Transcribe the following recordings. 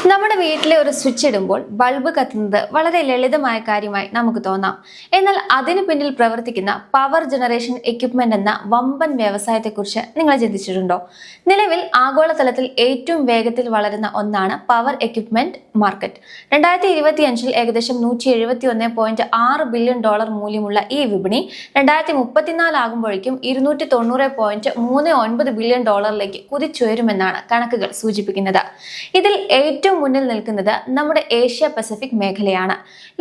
നമ്മുടെ വീട്ടിലെ ഒരു സ്വിച്ച് ഇടുമ്പോൾ ബൾബ് കത്തുന്നത് വളരെ ലളിതമായ കാര്യമായി നമുക്ക് തോന്നാം. എന്നാൽ അതിനു പിന്നിൽ പ്രവർത്തിക്കുന്ന പവർ ജനറേഷൻ എക്യുപ്മെന്റ് എന്ന വമ്പൻ വ്യവസായത്തെക്കുറിച്ച് നിങ്ങൾ ചിന്തിച്ചിട്ടുണ്ടോ? നിലവിൽ ആഗോളതലത്തിൽ ഏറ്റവും വേഗത്തിൽ വളരുന്ന ഒന്നാണ് പവർ എക്യുപ്മെന്റ് മാർക്കറ്റ്. 2025 ഏകദേശം $171.6 ബില്യൺ മൂല്യമുള്ള ഈ വിപണി 2034 ആകുമ്പോഴേക്കും $290.39 ബില്യൺ കുതിച്ചുയരുമെന്നാണ് കണക്കുകൾ സൂചിപ്പിക്കുന്നത്. ഇതിൽ ഏറ്റവും മുന്നിൽ നിൽക്കുന്നത് നമ്മുടെ ഏഷ്യ പസഫിക് മേഖലയാണ്.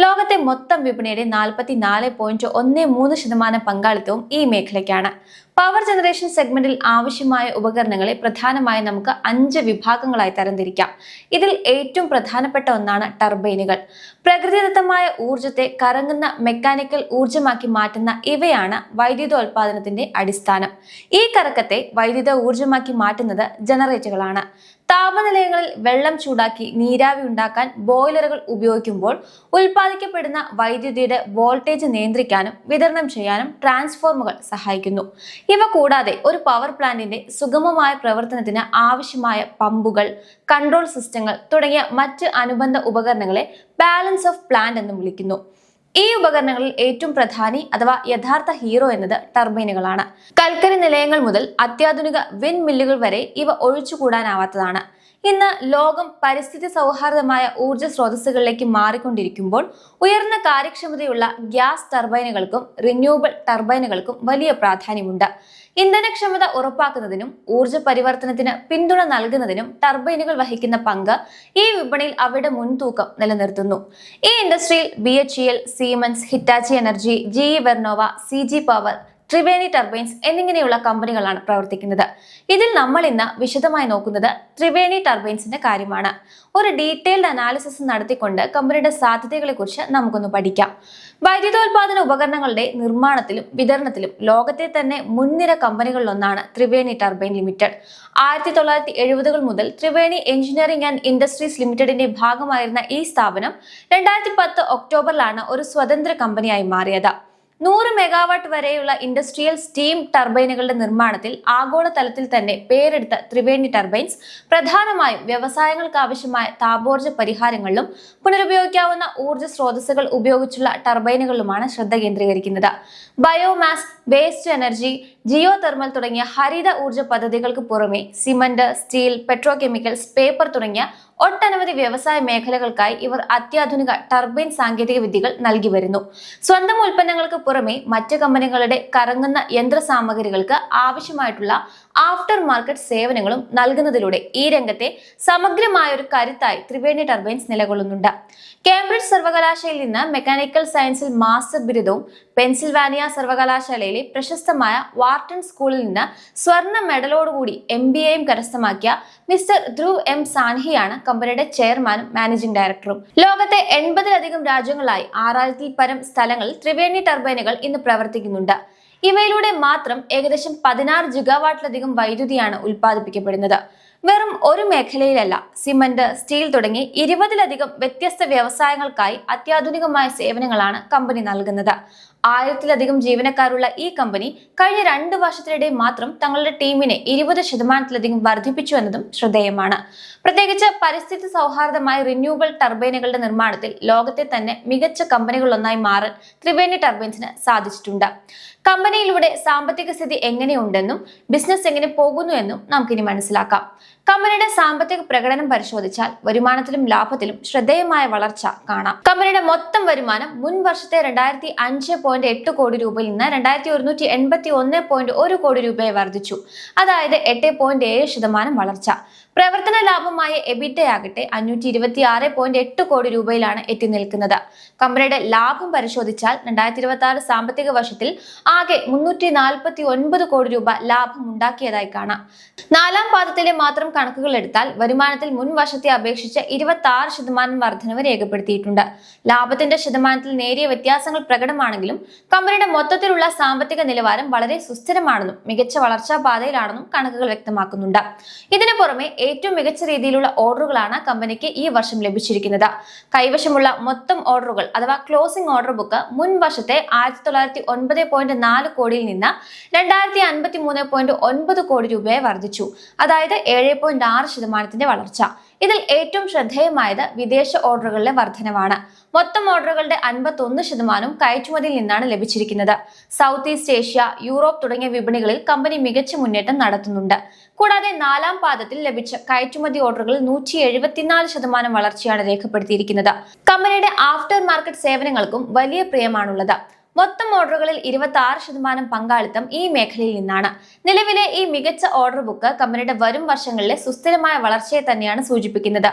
ലോകത്തെ മൊത്തം വിപണിയുടെ 44.13% പങ്കാളിത്തവും ഈ മേഖലയ്ക്കാണ്. പവർ ജനറേഷൻ സെഗ്മെന്റിൽ ആവശ്യമായ ഉപകരണങ്ങളെ പ്രധാനമായും നമുക്ക് 5 വിഭാഗങ്ങളായി തരംതിരിക്കാം. ഇതിൽ ഏറ്റവും പ്രധാനപ്പെട്ട ഒന്നാണ് ടർബൈനുകൾ. പ്രകൃതിദത്തമായ ഊർജത്തെ കറങ്ങുന്ന മെക്കാനിക്കൽ ഊർജമാക്കി മാറ്റുന്ന ഇവയാണ് വൈദ്യുതോൽപാദനത്തിന്റെ അടിസ്ഥാനം. ഈ കറക്കത്തെ വൈദ്യുത ഊർജമാക്കി മാറ്റുന്നത് ജനറേറ്ററുകളാണ്. താപനിലയങ്ങളിൽ വെള്ളം ചൂടാക്കി നീരാവി ഉണ്ടാക്കാൻ ബോയിലറുകൾ ഉപയോഗിക്കുമ്പോൾ ഉൽപ്പാദിക്കപ്പെടുന്ന വൈദ്യുതിയുടെ വോൾട്ടേജ് നിയന്ത്രിക്കാനും വിതരണം ചെയ്യാനും ട്രാൻസ്ഫോർമറുകൾ സഹായിക്കുന്നു. ഇവ കൂടാതെ ഒരു പവർ പ്ലാന്റിന്റെ സുഗമമായ പ്രവർത്തനത്തിന് ആവശ്യമായ പമ്പുകൾ, കൺട്രോൾ സിസ്റ്റങ്ങൾ തുടങ്ങിയ മറ്റ് അനുബന്ധ ഉപകരണങ്ങളെ ബാലൻസ് ഓഫ് പ്ലാന്റ് എന്ന് വിളിക്കുന്നു. ഈ ഉപകരണങ്ങളിൽ ഏറ്റവും പ്രധാനി അഥവാ യഥാർത്ഥ ഹീറോ എന്നത് ടർബൈനുകളാണ്. കൽക്കരി നിലയങ്ങൾ മുതൽ അത്യാധുനിക വിൻഡ് മില്ലുകൾ വരെ ഇവ ഒഴിച്ചുകൂടാനാവാത്തതാണ്. ഇന്ന് ലോകം പരിസ്ഥിതി സൗഹാർദ്ദമായ ഊർജ്ജ സ്രോതസ്സുകളിലേക്ക് മാറിക്കൊണ്ടിരിക്കുമ്പോൾ ഉയർന്ന കാര്യക്ഷമതയുള്ള ഗ്യാസ് ടർബൈനുകൾക്കും റിന്യൂവബിൾ ടർബൈനുകൾക്കും വലിയ പ്രാധാന്യമുണ്ട്. ഇന്ധനക്ഷമത ഉറപ്പാക്കുന്നതിനും ഊർജ്ജ പരിവർത്തനത്തിന് പിന്തുണ നൽകുന്നതിനും ടർബൈനുകൾ വഹിക്കുന്ന പങ്ക് ഈ വിപണിയിൽ അവയുടെ മുൻതൂക്കം നിലനിർത്തുന്നു. ഈ ഇൻഡസ്ട്രിയിൽ BHEL, Siemens, Hitachi energy, GE വെർണോവ, CG power, Triveni turbines എന്നിങ്ങനെയുള്ള കമ്പനികളാണ് പ്രവർത്തിക്കുന്നത്. ഇതിൽ നമ്മൾ ഇന്ന് വിശദമായി നോക്കുന്നത് ത്രിവേണി ടർബൈൻസിന്റെ കാര്യമാണ്. ഒരു ഡീറ്റെയിൽഡ് അനാലിസിസ് നടത്തിക്കൊണ്ട് കമ്പനിയുടെ സാധ്യതകളെ കുറിച്ച് നമുക്കൊന്ന് പഠിക്കാം. വൈദ്യുതോൽപാദന ഉപകരണങ്ങളുടെ നിർമ്മാണത്തിലും വിതരണത്തിലും ലോകത്തെ തന്നെ മുൻനിര കമ്പനികളിലൊന്നാണ് ത്രിവേണി ടർബൈൻ ലിമിറ്റഡ്. 1970 മുതൽ ത്രിവേണി എഞ്ചിനീയറിംഗ് ആൻഡ് ഇൻഡസ്ട്രീസ് ലിമിറ്റഡിന്റെ ഭാഗമായിരുന്ന ഈ സ്ഥാപനം 2010 ഒക്ടോബറിലാണ് ഒരു സ്വതന്ത്ര കമ്പനിയായി മാറിയത്. 100 മെഗാവാട്ട് വരെയുള്ള ഇൻഡസ്ട്രിയൽ സ്റ്റീം ടർബൈനുകളുടെ നിർമ്മാണത്തിൽ ആഗോളതലത്തിൽ തന്നെ പേരെടുത്ത ത്രിവേണി ടർബൈൻസ് പ്രധാനമായും വ്യവസായങ്ങൾക്ക് ആവശ്യമായ താപോർജ്ജ പരിഹാരങ്ങളിലും പുനരുപയോഗിക്കാവുന്ന ഊർജ്ജ സ്രോതസ്സുകൾ ഉപയോഗിച്ചുള്ള ടർബൈനുകളിലുമാണ് ശ്രദ്ധ കേന്ദ്രീകരിക്കുന്നത്. Biomass, waste energy, geothermal തുടങ്ങിയ ഹരിത ഊർജ്ജ പദ്ധതികൾക്ക് പുറമെ സിമന്റ്, സ്റ്റീൽ, പെട്രോകെമിക്കൽസ്, പേപ്പർ തുടങ്ങിയ ഒട്ടനവധി വ്യവസായ മേഖലകൾക്കായി ഇവർ അത്യാധുനിക ടർബൈൻ സാങ്കേതിക വിദ്യകൾ നൽകി വരുന്നു. സ്വന്തം ഉൽപ്പന്നങ്ങൾക്ക് പുറമെ മറ്റ് കമ്പനികളുടെ കറങ്ങുന്ന യന്ത്രസാമഗ്രികൾക്ക് ആവശ്യമായിട്ടുള്ള ആഫ്റ്റർ മാർക്കറ്റ് സേവനങ്ങളും നൽകുന്നതിലൂടെ ഈ രംഗത്തെ സമഗ്രമായ ഒരു കരുത്തായി ത്രിവേണി ടർബൈൻസ് നിലകൊള്ളുന്നുണ്ട്. കേംബ്രിഡ്ജ് സർവകലാശാലയിൽ നിന്ന് മെക്കാനിക്കൽ സയൻസിൽ മാസ്റ്റർ ബിരുദവും പെൻസിൽവാനിയ സർവകലാശാലയിലെ പ്രശസ്തമായ വാർട്ടൺ സ്കൂളിൽ നിന്ന് സ്വർണ്ണ മെഡലോടുകൂടി MBAയും കരസ്ഥമാക്കിയ മിസ്റ്റർ ധ്രുവ് M. സാൻഹിയാണ് കമ്പനിയുടെ ചെയർമാനും മാനേജിംഗ് ഡയറക്ടറും. ലോകത്തെ 80-ലധികം രാജ്യങ്ങളായി 6000-ൽ പരം സ്ഥലങ്ങളിൽ ത്രിവേണി ടർബൈനുകൾ ഇന്ന് പ്രവർത്തിക്കുന്നുണ്ട്. ഇവയിലൂടെ മാത്രം ഏകദേശം 16 ജിഗാവാട്ടിലധികം വൈദ്യുതിയാണ് ഉൽപ്പാദിപ്പിക്കപ്പെടുന്നത്. വെറും ഒരു മേഖലയിലല്ല, സിമന്റ്, സ്റ്റീൽ തുടങ്ങി 20-ലധികം വ്യത്യസ്ത വ്യവസായങ്ങൾക്കായി അത്യാധുനികമായ സേവനങ്ങളാണ് കമ്പനി നൽകുന്നത്. 1000-ലധികം ജീവനക്കാരുള്ള ഈ കമ്പനി കഴിഞ്ഞ 2 വർഷത്തിനിടെ മാത്രം തങ്ങളുടെ ടീമിനെ 20% വർദ്ധിപ്പിച്ചു എന്നതും ശ്രദ്ധേയമാണ്. പ്രത്യേകിച്ച് പരിസ്ഥിതി സൗഹാർദ്ദമായ റിന്യൂവബിൾ ടർബൈനുകളുടെ നിർമ്മാണത്തിൽ ലോകത്തെ തന്നെ മികച്ച കമ്പനികളിലൊന്നായി മാറാൻ ത്രിവേണി ടർബൈൻസിന് സാധിച്ചിട്ടുണ്ട്. കമ്പനിയിലൂടെ സാമ്പത്തിക സ്ഥിതി എങ്ങനെയുണ്ടെന്നും ബിസിനസ് എങ്ങനെ പോകുന്നു എന്നും നമുക്കിനി മനസ്സിലാക്കാം. കമ്പനിയുടെ സാമ്പത്തിക പ്രകടനം പരിശോധിച്ചാൽ വരുമാനത്തിലും ലാഭത്തിലും ശ്രദ്ധേയമായ വളർച്ച കാണാം. കമ്പനിയുടെ മൊത്തം വരുമാനം മുൻ വർഷത്തെ 2005.8 കോടി രൂപയിൽ നിന്ന് 2181.1 കോടി രൂപയെ വർദ്ധിച്ചു. അതായത് 8.7% വളർച്ച. പ്രവർത്തന ലാഭമായ എബിറ്റയാകട്ടെ 526.8 കോടി രൂപയിലാണ് എത്തി നിൽക്കുന്നത്. കമ്പനിയുടെ ലാഭം പരിശോധിച്ചാൽ 2026 സാമ്പത്തിക വർഷത്തിൽ ആകെ 349 കോടി രൂപ ലാഭം ഉണ്ടാക്കിയതായി കാണാം. 4ാം പാദത്തിലെ മാത്രം കണക്കുകൾ എടുത്താൽ വരുമാനത്തിൽ മുൻ വർഷത്തെ അപേക്ഷിച്ച് 26% വർധനവ് രേഖപ്പെടുത്തിയിട്ടുണ്ട്. ലാഭത്തിന്റെ ശതമാനത്തിൽ നേരിയ വ്യത്യാസങ്ങൾ പ്രകടമാണെങ്കിലും കമ്പനിയുടെ മൊത്തത്തിലുള്ള സാമ്പത്തിക നിലവാരം വളരെ സുസ്ഥിരമാണെന്നും മികച്ച വളർച്ചാ പാതയിലാണെന്നും കണക്കുകൾ വ്യക്തമാക്കുന്നുണ്ട്. ഇതിനു പുറമെ ഏറ്റവും മികച്ച രീതിയിലുള്ള ഓർഡറുകളാണ് കമ്പനിക്ക് ഈ വർഷം ലഭിച്ചിരിക്കുന്നത്. കൈവശമുള്ള മൊത്തം ഓർഡറുകൾ അഥവാ ക്ലോസിംഗ് ഓർഡർ ബുക്ക് മുൻ വർഷത്തെ 1909.4 കോടിയിൽ നിന്ന് 2053.9 കോടി രൂപയെ വർദ്ധിച്ചു. അതായത് 7.6% വളർച്ച. ഇതിൽ ഏറ്റവും ശ്രദ്ധേയമായത് വിദേശ ഓർഡറുകളിലെ വർധനവാണ്. മൊത്തം ഓർഡറുകളുടെ 51% കയറ്റുമതിയിൽ നിന്നാണ് ലഭിച്ചിരിക്കുന്നത്. സൗത്ത് ഈസ്റ്റ് ഏഷ്യ, യൂറോപ്പ് തുടങ്ങിയ വിപണികളിൽ കമ്പനി മികച്ച മുന്നേറ്റം നടത്തുന്നുണ്ട്. കൂടാതെ 4ാം പാദത്തിൽ ലഭിച്ച കയറ്റുമതി ഓർഡറുകളിൽ 174% വളർച്ചയാണ് രേഖപ്പെടുത്തിയിരിക്കുന്നത്. കമ്പനിയുടെ ആഫ്റ്റർ മാർക്കറ്റ് സേവനങ്ങൾക്കും വലിയ പ്രിയമാണുള്ളത്. മൊത്തം ഓർഡറുകളിൽ 26% പങ്കാളിത്തം ഈ മേഖലയിൽ നിന്നാണ്. നിലവിലെ ഈ മികച്ച ഓർഡർ ബുക്ക് കമ്പനിയുടെ വരും വർഷങ്ങളിലെ സുസ്ഥിരമായ വളർച്ചയെ തന്നെയാണ് സൂചിപ്പിക്കുന്നത്.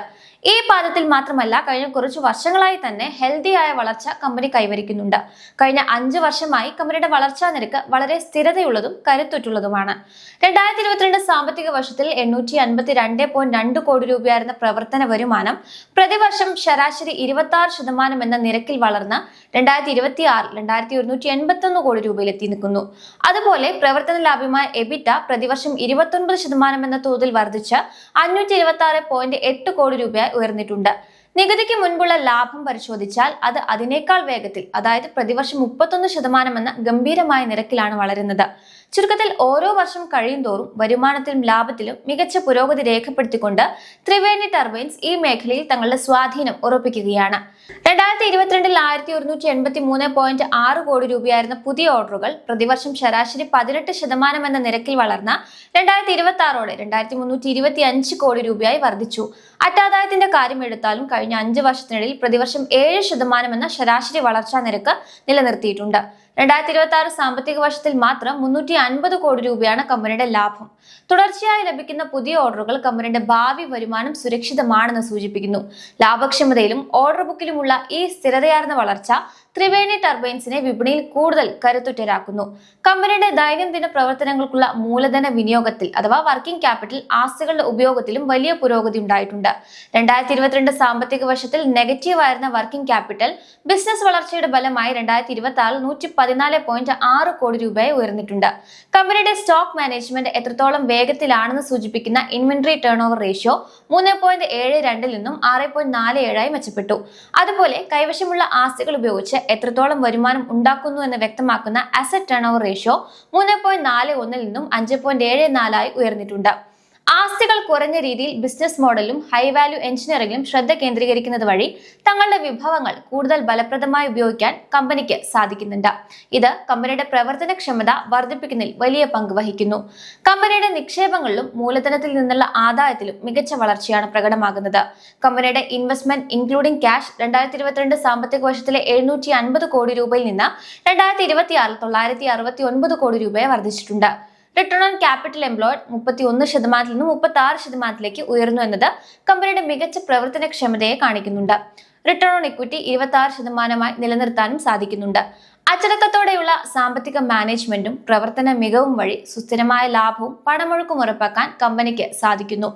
ഈ പാദത്തിൽ മാത്രമല്ല, കഴിഞ്ഞ കുറച്ചു വർഷങ്ങളായി തന്നെ ഹെൽത്തിയായ വളർച്ച കമ്പനി കൈവരിക്കുന്നുണ്ട്. കഴിഞ്ഞ 5 വർഷമായി കമ്പനിയുടെ വളർച്ചാ നിരക്ക് വളരെ സ്ഥിരതയുള്ളതും കരുത്തുറ്റുള്ളതുമാണ്. 2022 സാമ്പത്തിക വർഷത്തിൽ 852.2 കോടി രൂപയായിരുന്ന പ്രവർത്തന വരുമാനം പ്രതിവർഷം ശരാശരി 26% എന്ന നിരക്കിൽ വളർന്ന് 2026 2181 കോടി രൂപയിലെത്തി നിൽക്കുന്നു. അതുപോലെ പ്രവർത്തന ലാഭ്യമായ എബിറ്റ പ്രതിവർഷം 29% എന്ന തോതിൽ വർദ്ധിച്ച് 526.8 കോടി രൂപയായി ഉയർന്നിട്ടുണ്ട്. നികുതിക്ക് മുൻപുള്ള ലാഭം പരിശോധിച്ചാൽ അത് അതിനേക്കാൾ വേഗത്തിൽ, അതായത് പ്രതിവർഷം 31% എന്ന ഗംഭീരമായ നിരക്കിലാണ് വളരുന്നത്. ചുരുക്കത്തിൽ ഓരോ വർഷം കഴിയും തോറും വരുമാനത്തിലും ലാഭത്തിലും മികച്ച പുരോഗതി രേഖപ്പെടുത്തിക്കൊണ്ട് ത്രിവേണി ടർബൈൻസ് ഈ മേഖലയിൽ തങ്ങളുടെ സ്വാധീനം ഉറപ്പിക്കുകയാണ്. 2022 1183.6 കോടി രൂപയായിരുന്ന പുതിയ ഓർഡറുകൾ പ്രതിവർഷം ശരാശരി 18% എന്ന നിരക്കിൽ വളർന്ന 2026 2325 കോടി രൂപയായി വർദ്ധിച്ചു. അറ്റാദായത്തിന്റെ കാര്യം എടുത്താലും കഴിഞ്ഞ 5 വർഷത്തിനിടയിൽ പ്രതിവർഷം 7% എന്ന ശരാശരി വളർച്ചാ നിരക്ക് നിലനിർത്തിയിട്ടുണ്ട്. 2026 സാമ്പത്തിക വർഷത്തിൽ മാത്രം 350 കോടി രൂപയാണ് കമ്പനിയുടെ ലാഭം. തുടർച്ചയായി ലഭിക്കുന്ന പുതിയ ഓർഡറുകൾ കമ്പനിയുടെ ഭാവി വരുമാനം സുരക്ഷിതമാണെന്ന് സൂചിപ്പിക്കുന്നു. ലാഭക്ഷമതയിലും ഓർഡർ ബുക്കിലുമുള്ള ഈ സ്ഥിരതയാർന്ന വളർച്ച ത്രിവേണി ടർബൈൻസിനെ വിപണിയിൽ കൂടുതൽ കരുത്തുറ്റരാക്കുന്നു. കമ്പനിയുടെ ദൈനംദിന പ്രവർത്തനങ്ങൾക്കുള്ള മൂലധന വിനിയോഗത്തിൽ അഥവാ വർക്കിംഗ് ക്യാപിറ്റൽ ആസ്തികളുടെ ഉപയോഗത്തിലും വലിയ പുരോഗതി ഉണ്ടായിട്ടുണ്ട്. 2022 സാമ്പത്തിക വർഷത്തിൽ നെഗറ്റീവ് ആയിരുന്ന വർക്കിംഗ് ക്യാപിറ്റൽ ബിസിനസ് വളർച്ചയുടെ ഫലമായി 2026 114.6 കോടി രൂപയായി ഉയർന്നിട്ടുണ്ട്. കമ്പനിയുടെ സ്റ്റോക്ക് മാനേജ്മെന്റ് എത്രത്തോളം വേഗത്തിലാണെന്ന് സൂചിപ്പിക്കുന്ന ഇൻവെന്ററി ടേൺ ഓവർ റേഷ്യോ 3.72 നിന്നും 6.47 മെച്ചപ്പെട്ടു. അതുപോലെ കൈവശമുള്ള ആസ്തികൾ ഉപയോഗിച്ച് എത്രത്തോളം വരുമാനം ഉണ്ടാക്കുന്നു എന്ന് വ്യക്തമാക്കുന്ന അസറ്റ് ടേൺ ഓവർ റേഷ്യോ 3.41 നിന്നും 5.74 ഉയർന്നിട്ടുണ്ട്. ആസ്തികൾ കുറഞ്ഞ രീതിയിൽ ബിസിനസ് മോഡലും ഹൈ വാല്യൂ എഞ്ചിനീയറിംഗിലും ശ്രദ്ധ കേന്ദ്രീകരിക്കുന്നത് വഴി തങ്ങളുടെ വിഭവങ്ങൾ കൂടുതൽ ഫലപ്രദമായി ഉപയോഗിക്കാൻ കമ്പനിക്ക് സാധിക്കുന്നുണ്ട്. ഇത് കമ്പനിയുടെ പ്രവർത്തനക്ഷമത വർദ്ധിപ്പിക്കുന്നതിൽ വലിയ പങ്ക് വഹിക്കുന്നു. കമ്പനിയുടെ നിക്ഷേപങ്ങളിലും മൂലധനത്തിൽ നിന്നുള്ള ആദായത്തിലും മികച്ച വളർച്ചയാണ് പ്രകടമാകുന്നത്. കമ്പനിയുടെ ഇൻവെസ്റ്റ്മെന്റ് ഇൻക്ലൂഡിംഗ് ക്യാഷ് 2022 സാമ്പത്തിക വർഷത്തിലെ 750 കോടി രൂപയിൽ നിന്ന് 2026 969 കോടി രൂപയെ വർദ്ധിച്ചിട്ടുണ്ട്. റിട്ടേൺ ഓൺ ക്യാപിറ്റൽ എംപ്ലോയ്ഡ് 31% നിന്നും 36% ഉയർന്നു എന്നത് കമ്പനിയുടെ മികച്ച പ്രവർത്തനക്ഷമതയെ കാണിക്കുന്നുണ്ട്. റിട്ടേൺ ഓൺ ഇക്വിറ്റി 26% നിലനിർത്താനും സാധിക്കുന്നുണ്ട്. അച്ചടക്കത്തോടെയുള്ള സാമ്പത്തിക മാനേജ്മെന്റും പ്രവർത്തന മികവും വഴി സുസ്ഥിരമായ ലാഭവും പണമൊഴുക്കും ഉറപ്പാക്കാൻ കമ്പനിക്ക് സാധിക്കുന്നു.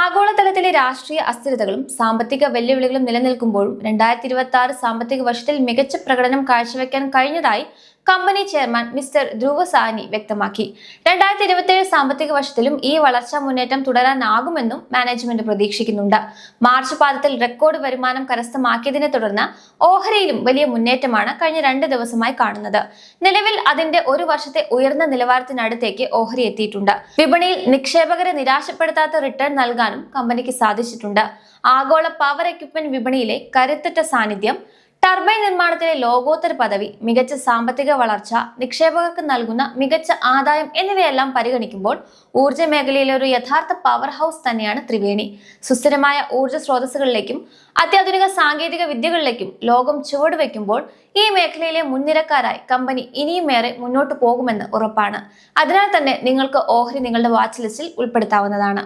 ആഗോളതലത്തിലെ രാഷ്ട്രീയ അസ്ഥിരതകളും സാമ്പത്തിക വെല്ലുവിളികളും നിലനിൽക്കുമ്പോഴും 2026 സാമ്പത്തിക വർഷത്തിൽ മികച്ച പ്രകടനം കാഴ്ചവെക്കാൻ കഴിഞ്ഞതായി കമ്പനി ചെയർമാൻ മിസ്റ്റർ ധ്രുവ സാഹ്നി വ്യക്തമാക്കി. 2027 സാമ്പത്തിക വർഷത്തിലും ഈ വളർച്ചാ മുന്നേറ്റം തുടരാനാകുമെന്നും മാനേജ്മെന്റ് പ്രതീക്ഷിക്കുന്നുണ്ട്. മാർച്ച് പാദത്തിൽ റെക്കോർഡ് വരുമാനം കരസ്ഥമാക്കിയതിനെ തുടർന്ന് ഓഹരിയിലും വലിയ മുന്നേറ്റമാണ് കഴിഞ്ഞ 2 ദിവസമായി കാണുന്നത്. നിലവിൽ അതിന്റെ ഒരു വർഷത്തെ ഉയർന്ന നിലവാരത്തിനടുത്തേക്ക് ഓഹരി എത്തിയിട്ടുണ്ട്. വിപണിയിൽ നിക്ഷേപകരെ നിരാശപ്പെടുത്താത്ത റിട്ടേൺ നൽകാനും കമ്പനിക്ക് സാധിച്ചിട്ടുണ്ട്. ആഗോള പവർ എക്യുപ്മെന്റ് വിപണിയിലെ കരുത്തുറ്റ സാന്നിധ്യം, ടർബൈൻ നിർമ്മാണത്തിലെ ലോകോത്തര പദവി, മികച്ച സാമ്പത്തിക വളർച്ച, നിക്ഷേപകർക്ക് നൽകുന്ന മികച്ച ആദായം എന്നിവയെല്ലാം പരിഗണിക്കുമ്പോൾ ഊർജ്ജ മേഖലയിലെ ഒരു യഥാർത്ഥ പവർ ഹൗസ് തന്നെയാണ് ത്രിവേണി. സുസ്ഥിരമായ ഊർജ്ജ സ്രോതസ്സുകളിലേക്കും അത്യാധുനിക സാങ്കേതിക വിദ്യകളിലേക്കും ലോകം ചുവടുവെക്കുമ്പോൾ ഈ മേഖലയിലെ മുൻനിരക്കാരായി കമ്പനി ഇനിയും ഏറെ മുന്നോട്ട് പോകുമെന്ന് ഉറപ്പാണ്. അതിനാൽ തന്നെ നിങ്ങൾക്ക് ഓഹരി നിങ്ങളുടെ വാച്ച് ലിസ്റ്റിൽ ഉൾപ്പെടുത്താവുന്നതാണ്.